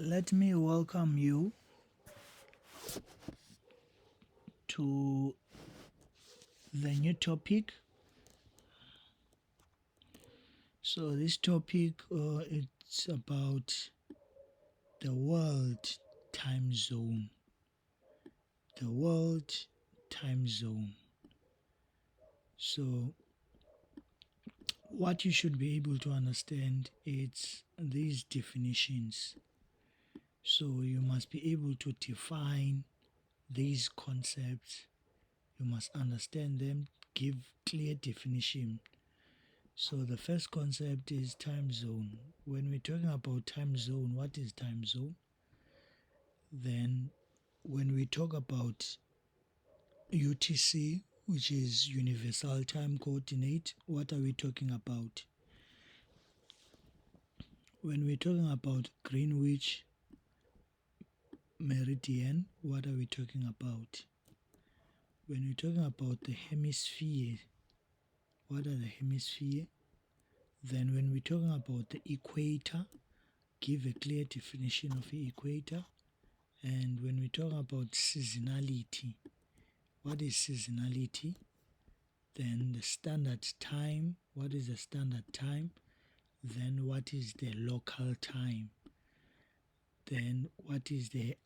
Let me welcome you to the new topic. So this topic it's about the world time zone. The world time zone. So what you should be able to understand is these definitions. So you must be able to define these concepts. You must understand them, give clear definition. So the first concept is time zone. When we're talking about time zone, what is time zone? Then when we talk about UTC, which is Universal Time Coordinate, what are we talking about? When we're talking about Greenwich Meridian, what are we talking about? When we're talking about the hemisphere, what are the hemisphere? Then when we're talking about the equator, give a clear definition of the equator. And when we talk about seasonality, what is seasonality? Then the standard time, what is the standard time? Then what is the local time? Then what is the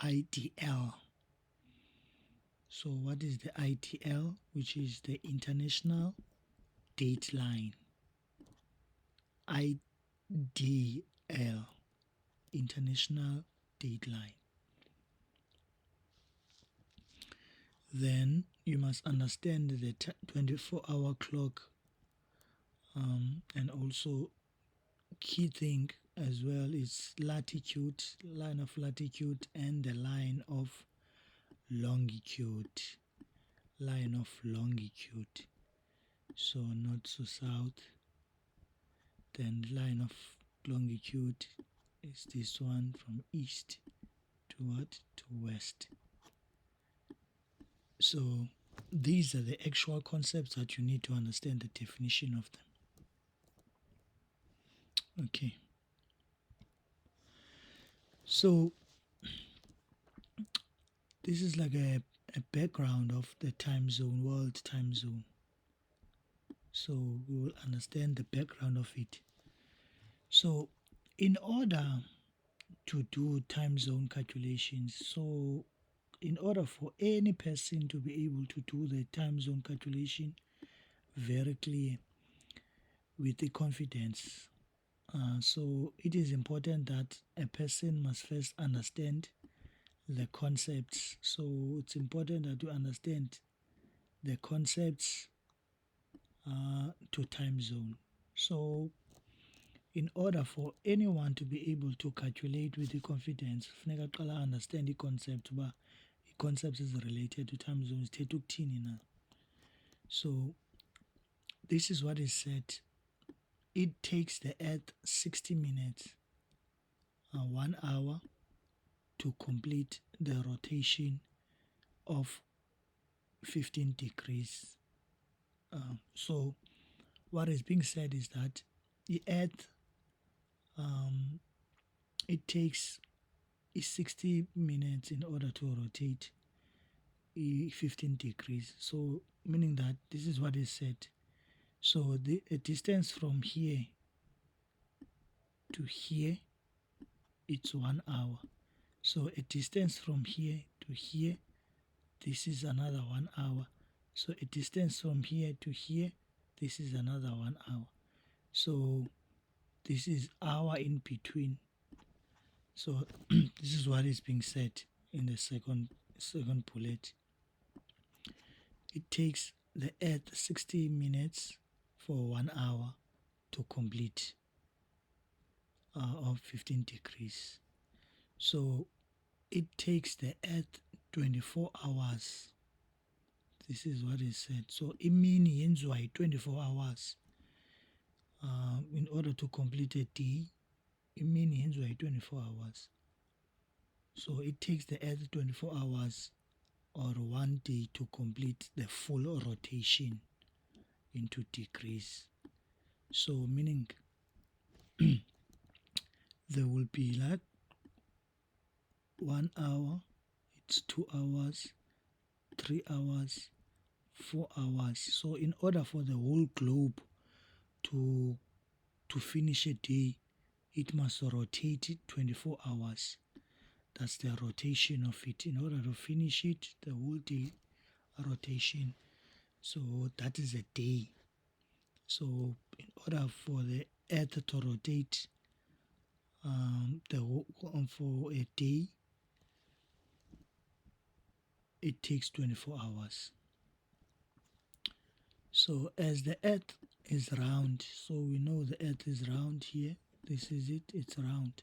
IDL? So what is the IDL, which is the International Dateline? IDL, International Dateline. Then you must understand the 24-hour clock, and also key thing as well is latitude, line of latitude, and the line of longitude. Line of longitude. So north to south. Then line of longitude is this one from east to what? To west. So these are the actual concepts that you need to understand the definition of them. Okay. So this is like a background of the time zone, world time zone. So we will understand the background of it. So in order to do time zone calculations, so in order for any person to be able to do the time zone calculation very clear with the confidence, so it is important that a person must first understand the concepts. So it's important that you understand the concepts to time zone. So in order for anyone to be able to calculate with the confidence, funeka qala understand the concept uba i-concept is related to time zones ithetha ukuthini na. So this is what is said. It takes the Earth 60 minutes, 1 hour to complete the rotation of 15 degrees. So what is being said is that the Earth, it takes 60 minutes in order to rotate 15 degrees. So meaning that this is what is said. So the distance from here to here, it's 1 hour. So a distance from here to here, this is another 1 hour. So a distance from here to here, this is another 1 hour. So this is hour in between. So this is what is being said in the second bullet. It takes the Earth 60 minutes for 1 hour to complete of 15 degrees. So it takes the Earth 24 hours. This is what is said. So imini yenziwa 24 hours. In order to complete a day, imini yenziwa 24 hours. So it takes the Earth 24 hours or 1 day to complete the full rotation into degrees. So meaning there will be like 1 hour, it's 2 hours, 3 hours, 4 hours. So in order for the whole globe to finish a day, it must rotate it 24 hours. That's the rotation of it. In order to finish it, the whole day rotation. So that is a day. So in order for the Earth to rotate for a day, it takes 24 hours. So as the Earth is round, so we know the Earth is round here. This is it, it's round.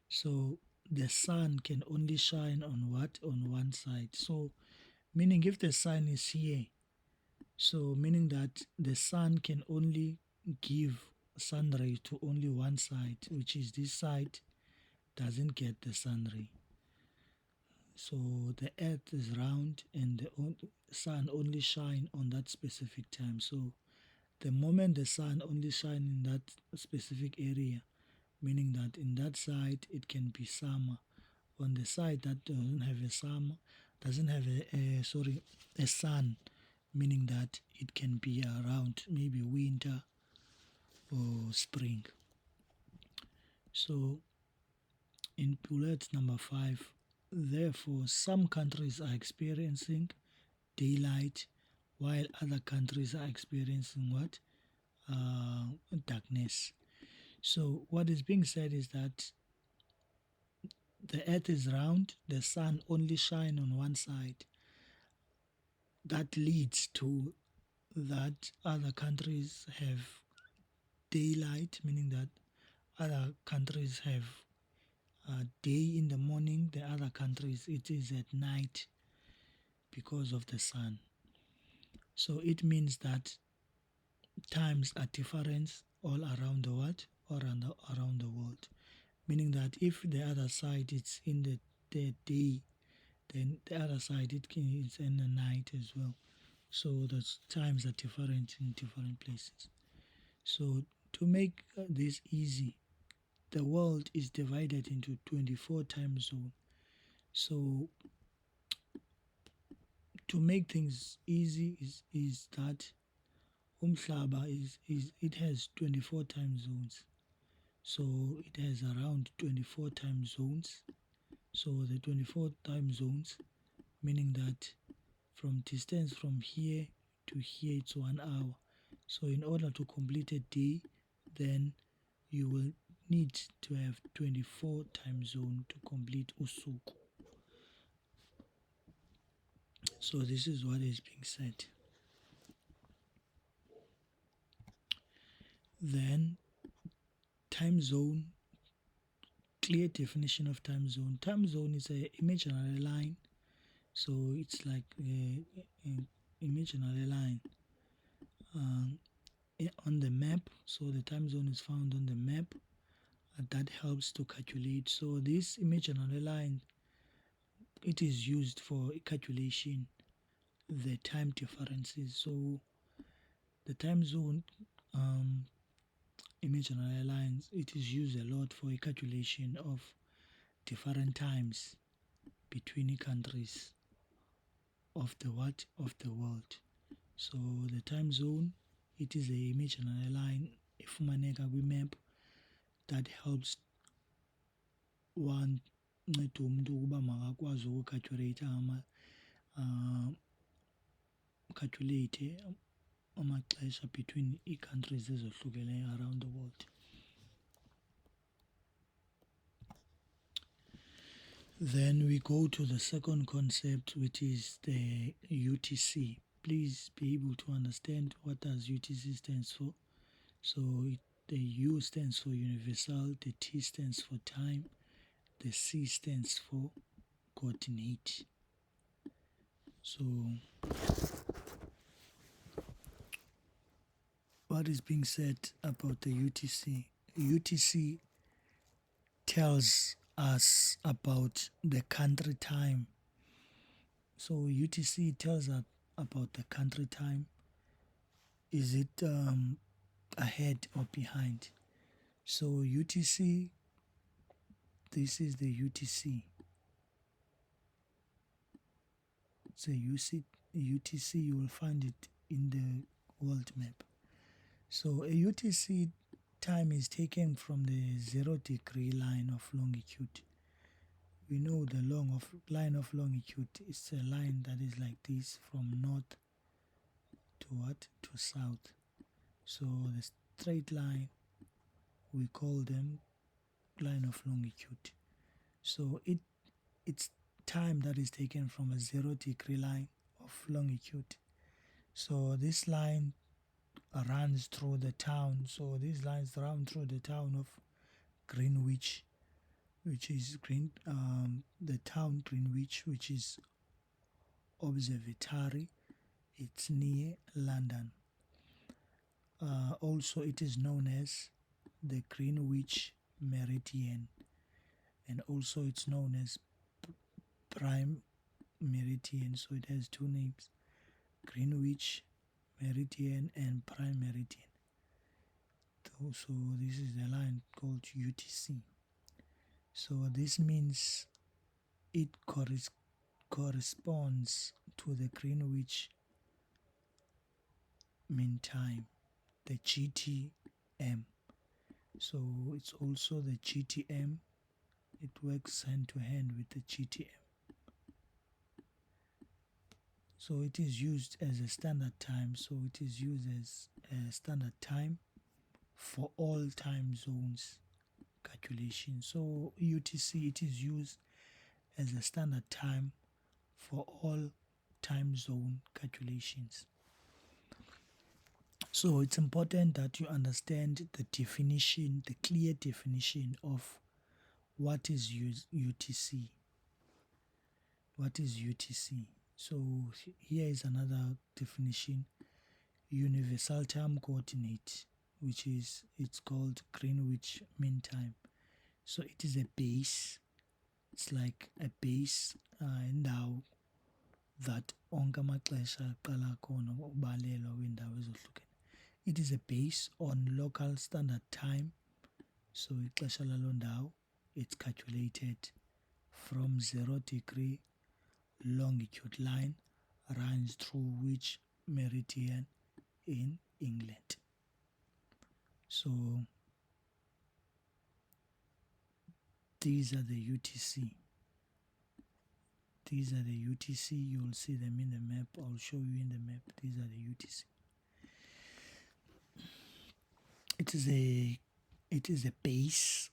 So the sun can only shine on what? On one side. So meaning if the sun is here, so meaning that the sun can only give sun ray to only one side, which is this side doesn't get the sun ray. So the earth is round and the sun only shine on that specific time. So the moment the sun only shine in that specific area, meaning that in that side it can be summer. On the side that doesn't have a summer, doesn't have a sun, meaning that it can be around maybe winter or spring. So in bullet number 5, therefore some countries are experiencing daylight while other countries are experiencing what? Darkness. So what is being said is that the earth is round, the sun only shine on one side. That leads to that other countries have daylight, meaning that other countries have day in the morning, the other countries it is at night because of the sun. So it means that times are different all around the world, around the world. Meaning that if the other side it's in the day, then the other side is in the night as well. So the times are different in different places. So to make this easy, the world is divided into 24 time zones. So to make things easy is that Umhlaba is it has 24 time zones. So it has around 24 time zones. So the 24 time zones, meaning that from distance from here to here it's 1 hour. So in order to complete a day, then you will need to have 24 time zone to complete usuku. So this is what is being said. Then time zone, clear definition of time zone. Time zone is a imaginary line. So it's like a imaginary line on the map. So the time zone is found on the map. That helps to calculate. So this imaginary line, it is used for calculation the time differences. So the time zone imaginary lines, it is used a lot for a calculation of different times between countries of the world. So the time zone, it is a imaginary line efumaneka kwi-map that helps one nceda umuntu ukuba makakwazi ukucalculate calculate amaxesha between ii-countries ezohlukeneyo around the world. Then we go to the second concept, which is the UTC. Please be able to understand what does UTC stands for. So the U stands for universal, the T stands for time, the C stands for coordinate. So what is being said about the UTC? UTC tells us about the country time. So UTC tells us about the country time. Is it ahead or behind? So UTC This is the UTC. It's a UTC, you will find it in the world map. So a UTC time is taken from the 0-degree line of longitude. We know the line of longitude is a line that is like this from north to what? To south. So the straight line, we call them line of longitude. So it's time that is taken from a 0-degree line of longitude. So this line runs through the town. So these lines run through the town of Greenwich, which is the town Greenwich, which is observatory. It's near London. Also, it is known as the Greenwich Meridian, and also it's known as Prime Meridian. So it has two names: Greenwich Meridian and Prime Meridian. So this is the line called UTC. So this means it corresponds to the Greenwich Mean Time, the GTM. So it's also the GTM. It works hand to hand with the GTM. So it is used as a standard time. So it is used as a standard time for all time zones calculation. So UTC, it is used as a standard time for all time zone calculations. So it's important that you understand the definition, the clear definition of what is UTC. What is UTC? So here is another definition: universal time coordinate, which is it's called Greenwich Mean Time. So it is a base. It's like a base indawo that onke amaxesha aqala khona ubalelwa kwiindawo ezohlukene. It is a base on local standard time. So ixesha laloo ndawo, it's calculated from 0-degree longitude line runs through which meridian in England. So these are the UTC. These are the UTC. You'll see them in the map. I'll show you in the map. These are the UTC. It is a base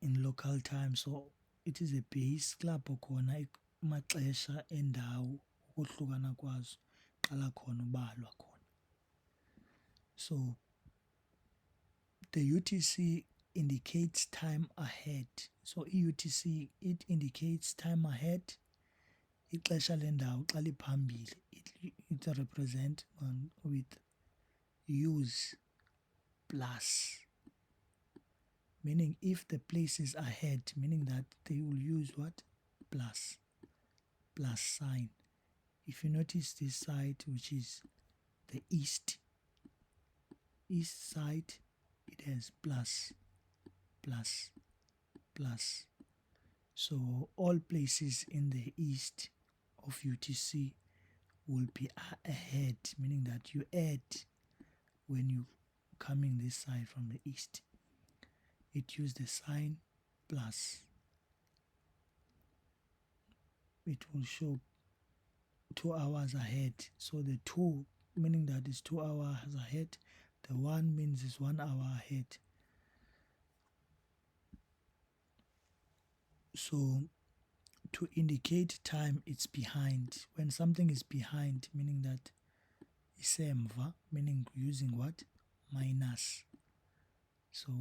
in local time. So it is a base lapho khona amaxesha endawo ukuhlukana kwazo qala khona ubalwa khona. So the UTC indicates time ahead. So UTC, it indicates time ahead. Ixesha lendawo xa liphambili, it represent with use plus, meaning if the place is ahead, meaning that they will use what? Plus sign. If you notice this side, which is the east side, it has plus. So all places in the east of UTC will be ahead, meaning that you add when you coming this side from the east. It uses the sign plus. It will show 2 hours ahead. So the 2 meaning that it's 2 hours ahead. The 1 means it's 1 hour ahead. So to indicate time, it's behind. When something is behind, meaning that isemva, meaning using what? Minus. So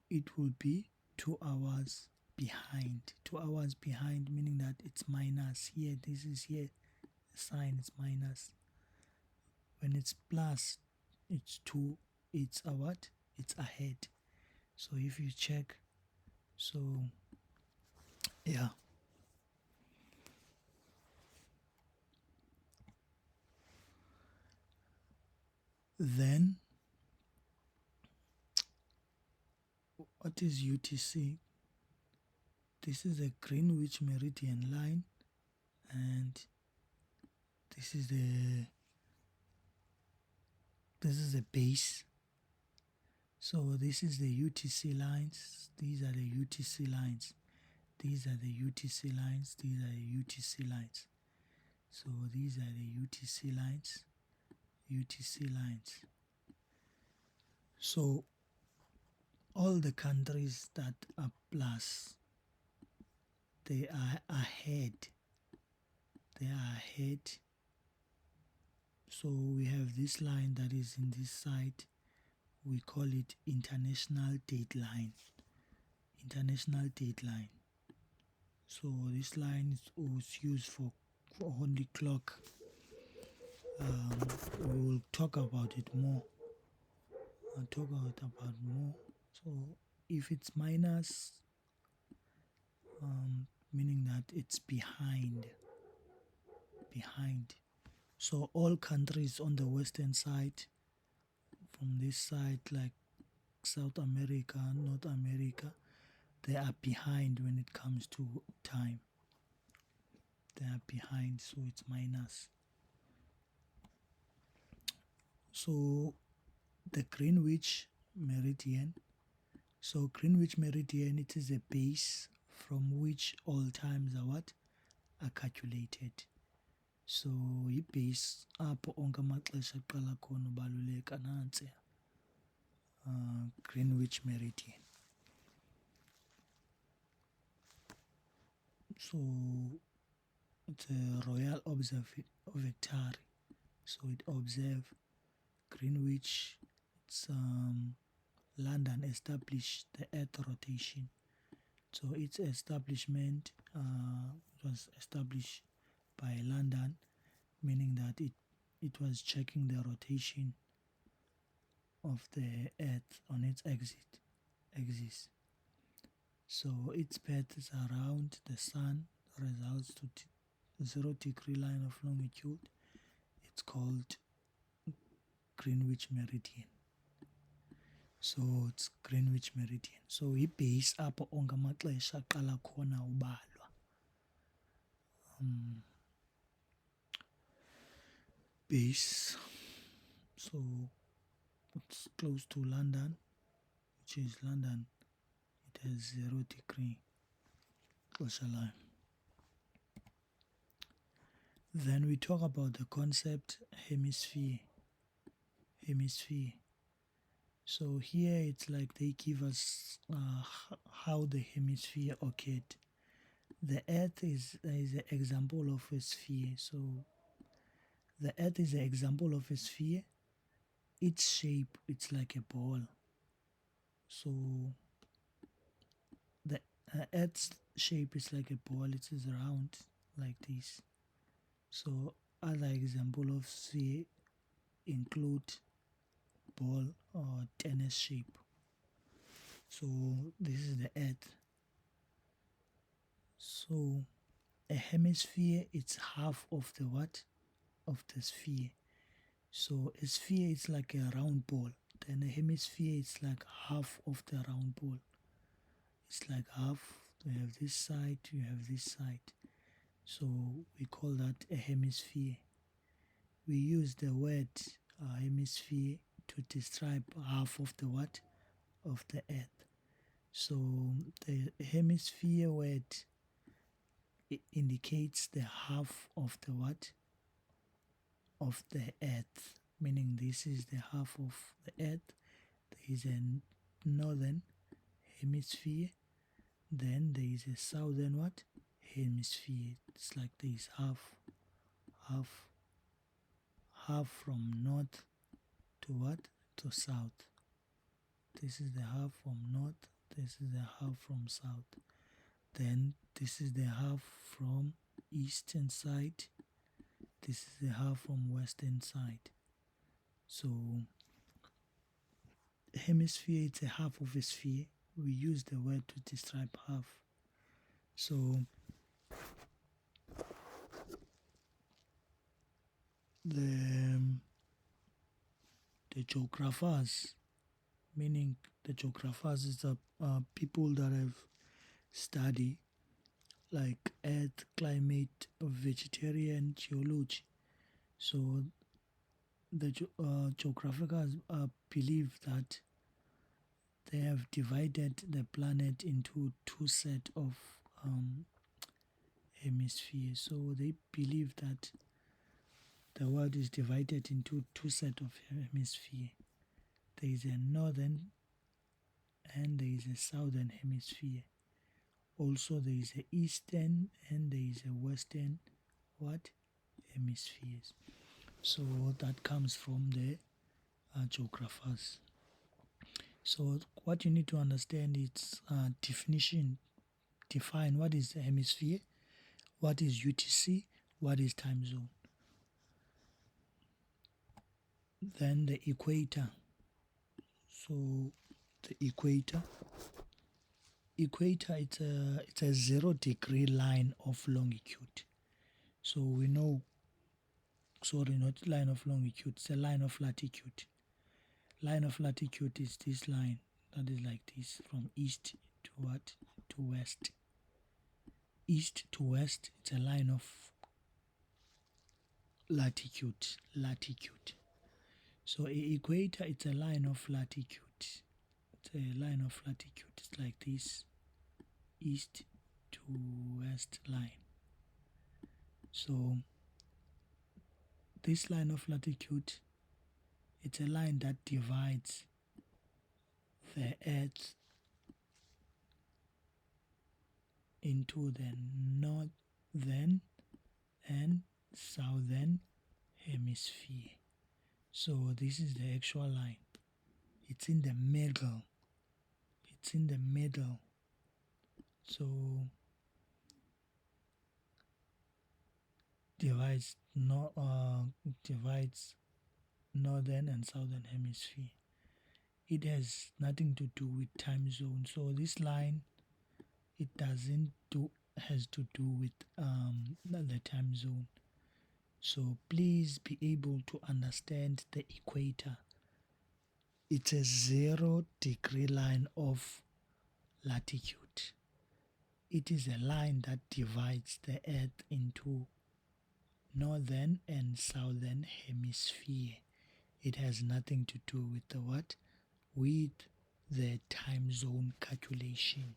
it will be 2 hours behind. 2 hours behind, meaning that it's minus. Here, this is here. The sign is minus. When it's plus, it's 2. It's a what? It's ahead. So if you check, so yeah. Then, what is UTC? this is the Greenwich meridian line, and this is the base. So this is the UTC lines. These are the UTC lines. These are the UTC lines. These are the UTC lines. So these are the UTC lines. UTC lines. So all the countries that are plus, they are ahead. They are ahead. So we have this line that is in this side. We call it international date line. International date line. So this line is used for only clock. We will talk about it more. I'll talk about more. So if it's minus, meaning that it's behind. So all countries on the western side, from this side, like South America, North America, they are behind when it comes to time. They are behind, so it's minus. So the Greenwich meridian. So Greenwich meridian, it is a base from which all times are calculated. So i-base apho onke amaxesha aqala khona ubaluleka nantsi Greenwich meridian. So it's a Royal Observatory. So it observes Greenwich. It's London established the Earth rotation. So its establishment was established by London, meaning that it was checking the rotation of the Earth on its axis. So its path is around the Sun, results to 0-degree line of longitude. It's called Greenwich meridian. So it's Greenwich meridian. So i-base apho onke amaxesha aqala khona ubalwa. Base. So it's close to London, which is London. It has 0-degree xesha line. Then we talk about the concept hemisphere. So here it's like they give us how the hemisphere occurred. The Earth is an example of a sphere. So the Earth is an example of a sphere. Its shape, it's like a ball. So the Earth's shape is like a ball. It is round like this. So other example of sphere include ball or tennis shape. So this is the Earth. So a hemisphere, it's half of the of the sphere. So a sphere is like a round ball. Then a hemisphere is like half of the round ball. It's like half. You have this side, you have this side. So we call that a hemisphere. We use the word hemisphere to describe half of the of the Earth. So the hemisphere word, it indicates the half of the of the Earth, meaning this is the half of the Earth. There is a northern hemisphere, then there is a southern hemisphere. It's like this half from north to to south. This is the half from north, this is the half from south. Then this is the half from eastern side, this is the half from western side. So hemisphere, it's a half of a sphere. We use the word to describe half. So the geographers, meaning the geographers is the people that have studied like Earth, climate, vegetarian, geology. So the geographers believe that they have divided the planet into two sets of um, hemispheres. So they believe that the world is divided into two sets of hemisphere. There is a northern and there is a southern hemisphere. Also, there is a eastern and there is a western what hemispheres. So that comes from the geographers. So what you need to understand is definition. Define what is the hemisphere, what is UTC, what is time zone. Then the equator. So the equator it's a 0 degree line of longitude. So we know, sorry, not line of longitude, it's a line of latitude. Line of latitude is this line that is like this from east to what? To west. East to west, it's a line of latitude. So a equator, it's a line of latitude. It's a line of latitude. It's like this, east to west line. So this line of latitude, it's a line that divides the Earth into the northern and southern hemisphere. So this is the actual line. It's in the middle. It's in the middle. So divides divides northern and southern hemisphere. It has nothing to do with time zone. So this line, it doesn't do has to do with the time zone. So please be able to understand the equator. It's a 0 degree line of latitude. It is a line that divides the Earth into northern and southern hemisphere. It has nothing to do with the what? With the time zone calculation.